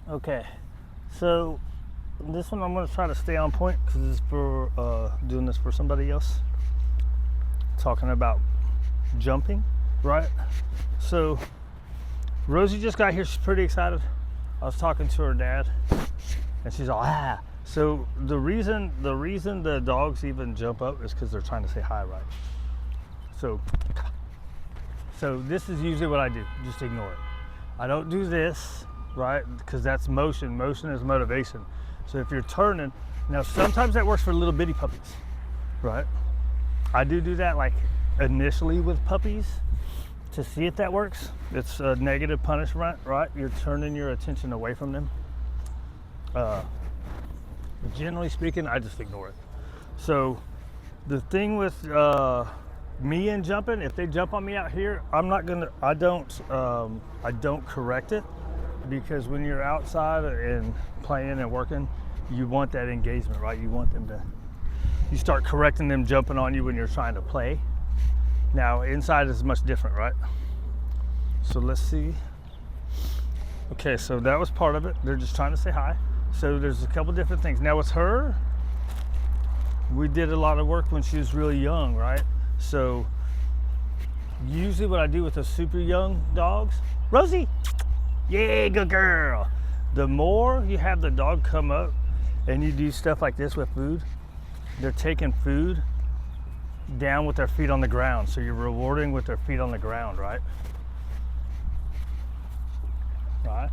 Okay, so this one I'm going to try to stay on point because it's for doing this for somebody else. Talking about jumping, right? So Rosie just got here. She's pretty excited. I was talking to her dad, and she's all ah. So the reason the dogs even jump up is because they're trying to say hi, right? So this is usually what I do. Just ignore it. I don't do this, right? Because that's motion. Motion is motivation. So if you're turning, now sometimes that works for little bitty puppies, right? I do that like initially with puppies to see if that works. It's a negative punishment, right? You're turning your attention away from them. Generally speaking, I just ignore it. So the thing with me and jumping, if they jump on me out here, I don't correct it, because when you're outside and playing and working, you want that engagement, right? You start correcting them jumping on you when you're trying to play. Now inside is much different, right? So let's see. Okay, so that was part of it. They're just trying to say hi. So there's a couple different things. Now with her, we did a lot of work when she was really young, right? So usually what I do with the super young dogs, Rosie, yeah, good girl. The more you have the dog come up and you do stuff like this with food, they're taking food down with their feet on the ground. So you're rewarding with their feet on the ground, right? Right.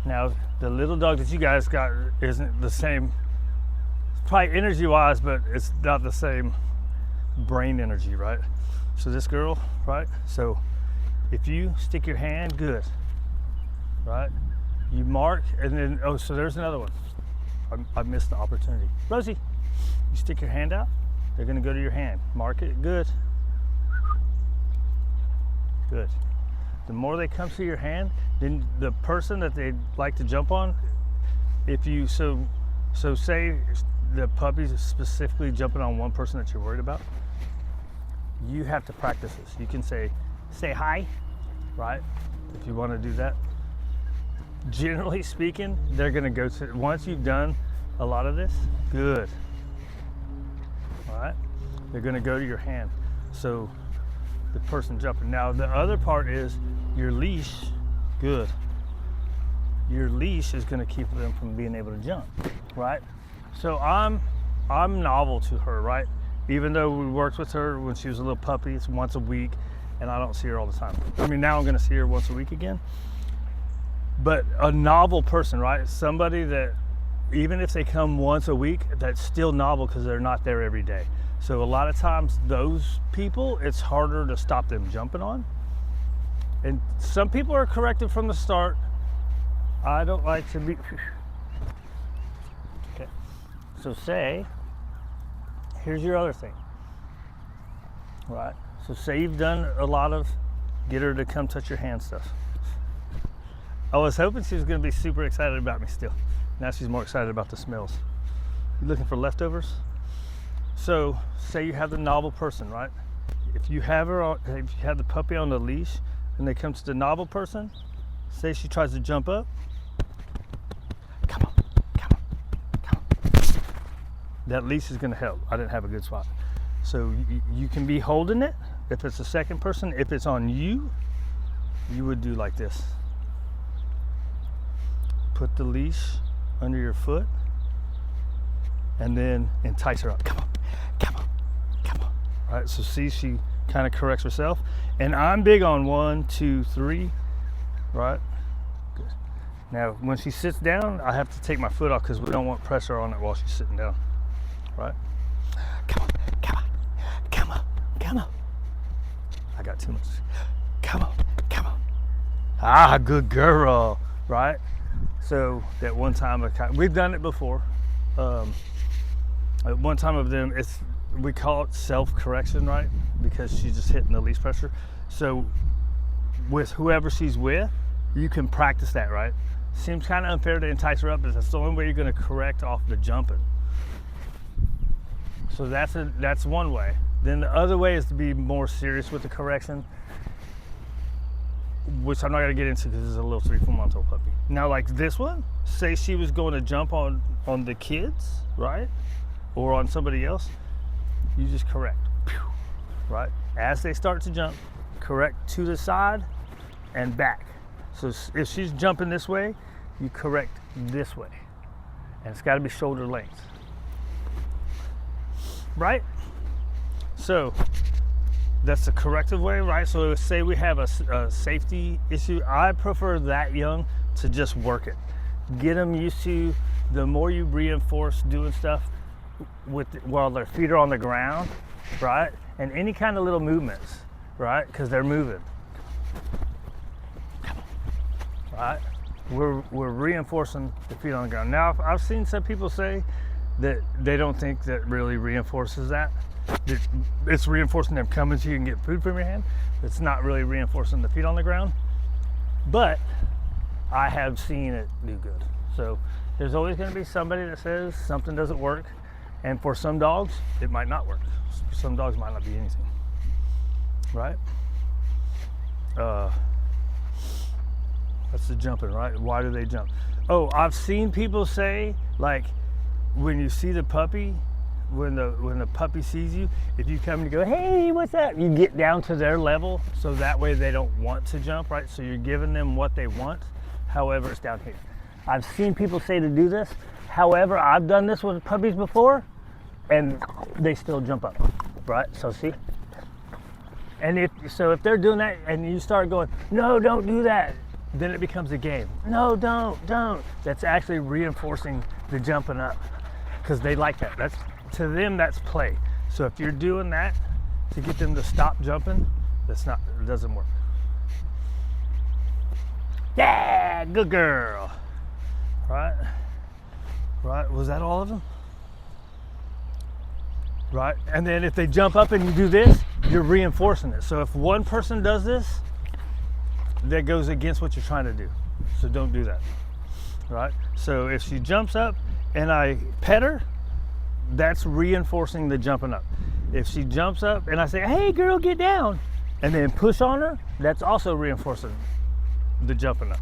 Now, the little dog that you guys got isn't the same, probably energy-wise, but it's not the same brain energy, right? So this girl, right? So if you stick your hand, good, right? You mark, and then, oh, so there's another one. I missed the opportunity. Rosie, you stick your hand out, they're gonna go to your hand. Mark it, good. Good. The more they come to your hand, then the person that they like to jump on, if you, so say the puppy's specifically jumping on one person that you're worried about, you have to practice this. You can say hi, right? If you want to do that. Generally speaking, they're gonna go to, once you've done a lot of this, good. All right? They're gonna go to your hand. So the person jumping. Now the other part is your leash, good. Your leash is gonna keep them from being able to jump, right? So I'm novel to her, right? Even though we worked with her when she was a little puppy, it's once a week, and I don't see her all the time. I mean, now I'm gonna see her once a week again. But a novel person, right? Somebody that, even if they come once a week, that's still novel because they're not there every day. So a lot of times those people, it's harder to stop them jumping on. And some people are corrected from the start. I don't like to be, okay. So say, here's your other thing, right? So say you've done a lot of get her to come touch your hand stuff. I was hoping she was gonna be super excited about me still. Now she's more excited about the smells. You looking for leftovers? So say you have the novel person, right? If you have the puppy on the leash and they come to the novel person, say she tries to jump up, come on. That leash is gonna help. I didn't have a good spot. So you can be holding it. If it's the second person, if it's on you, you would do like this. Put the leash under your foot and then entice her up. Come on. All right, so see, she kind of corrects herself. And I'm big on 1, 2, 3, right? Good. Now, when she sits down, I have to take my foot off because we don't want pressure on it while she's sitting down, right? Come on. I got too much. Come on. Ah, good girl, right? So that one time, we've done it before. At one time of them, we call it self-correction, right? Because she's just hitting the least pressure. So with whoever she's with, you can practice that, right? Seems kind of unfair to entice her up, but that's the only way you're going to correct off the jumping. So that's one way. Then the other way is to be more serious with the correction. which I'm not gonna get into because it's a little 3-4-month-old puppy. Now, like this one, say she was going to jump on the kids, right, or on somebody else, you just correct, right? As they start to jump, correct to the side and back. So if she's jumping this way, you correct this way, and it's got to be shoulder length, right? So that's the corrective way, right? So say we have a safety issue. I prefer that young to just work it. Get them used to, the more you reinforce doing stuff while their feet are on the ground, right? And any kind of little movements, right? Because they're moving, right? We're reinforcing the feet on the ground. Now, I've seen some people say that they don't think that really reinforces that. It's reinforcing them coming so you can get food from your hand. It's not really reinforcing the feet on the ground. But I have seen it do good. So there's always going to be somebody that says something doesn't work. And for some dogs, it might not work. For some dogs, it might not be anything. Right? That's the jumping, right? Why do they jump? Oh, I've seen people say, like, when you see the puppy, when the puppy sees you, if you come and you go, hey, what's up? You get down to their level, so that way they don't want to jump, right? So you're giving them what they want, however it's down here. I've seen people say to do this. However, I've done this with puppies before, and they still jump up, right? So see? And if they're doing that and you start going, no, don't do that, then it becomes a game. No, don't. That's actually reinforcing the jumping up, because they like that. To them, that's play. So if you're doing that to get them to stop jumping, it doesn't work. Yeah, good girl. Right? Was that all of them? Right? And then if they jump up and you do this, you're reinforcing it. So if one person does this, that goes against what you're trying to do. So don't do that. Right? So if she jumps up and I pet her, that's reinforcing the jumping up. If she jumps up and I say, hey girl, get down, and then push on her, that's also reinforcing the jumping up.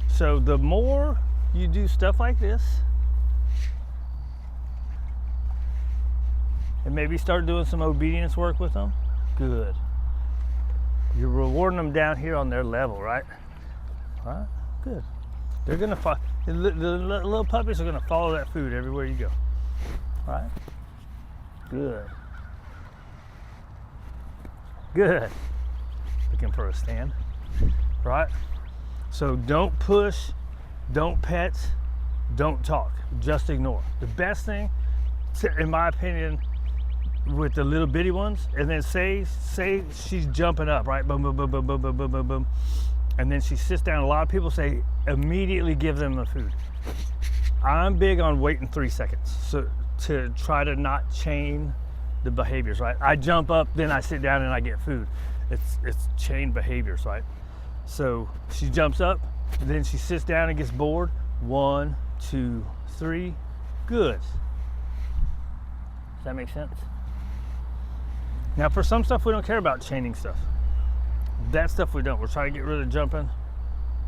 So the more you do stuff like this, and maybe start doing some obedience work with them, good. You're rewarding them down here on their level, right? Right? Good. They're gonna follow. The little puppies are gonna follow that food everywhere you go. Right? Good. Good. Looking for a stand. Right? So don't push, don't pet, don't talk. Just ignore. The best thing, in my opinion, with the little bitty ones, and then say she's jumping up, right? Boom, boom, boom, boom, boom, boom, boom, boom, boom. And then she sits down. A lot of people say immediately give them the food. I'm big on waiting 3 seconds. So to try to not chain the behaviors, right? I jump up, then I sit down and I get food. It's chain behaviors, right? So she jumps up, then she sits down and gets bored. 1, 2, 3, good. Does that make sense? Now for some stuff we don't care about chaining stuff. That stuff we don't. We're trying to get rid of jumping,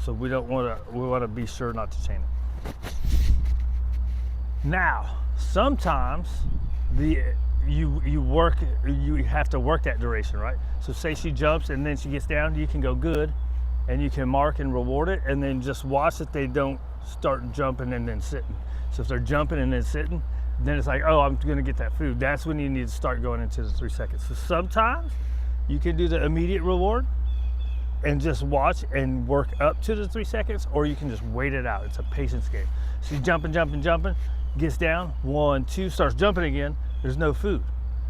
so we want to be sure not to chain it. Now, sometimes you have to work that duration, right? So say she jumps and then she gets down, you can go good, and you can mark and reward it, and then just watch that they don't start jumping and then sitting. So if they're jumping and then sitting, then it's like, oh, I'm gonna get that food. That's when you need to start going into the 3 seconds. So sometimes you can do the immediate reward and just watch and work up to the 3 seconds, or you can just wait it out. It's a patience game. She's jumping, gets down, 1, 2, starts jumping again. There's no food.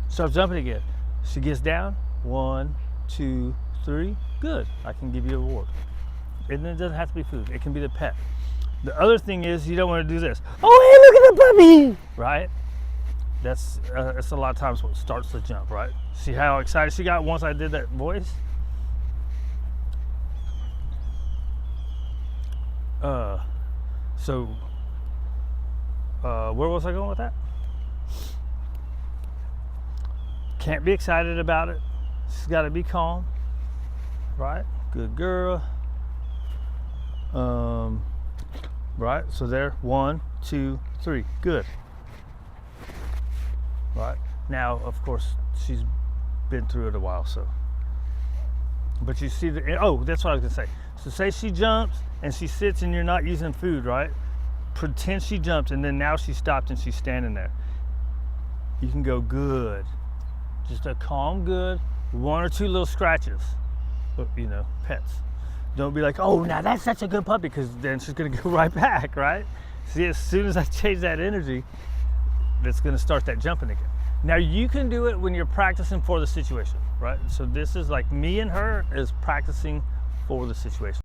Starts jumping again. She gets down, 1, 2, 3, good. I can give you a reward. And it doesn't have to be food. It can be the pet. The other thing is you don't want to do this. Oh, hey, look at the puppy, right? That's a lot of times what starts the jump, right? See how excited she got once I did that voice? Where was I going with that? Can't be excited about it. She's got to be calm, right? Good girl. Right, so there, 1, 2, 3, good. Right, now of course she's been through it a while, so. But you see oh, that's what I was gonna say. So say she jumps and she sits and you're not using food, right? Pretend she jumped and then now she stopped and she's standing there. You can go good. Just a calm good, 1 or 2 little scratches, you know, pets. Don't be like, oh, now that's such a good puppy, because then she's gonna go right back, right? See, as soon as I change that energy, that's gonna start that jumping again. Now you can do it when you're practicing for the situation, right? So this is like me and her is practicing for the situation.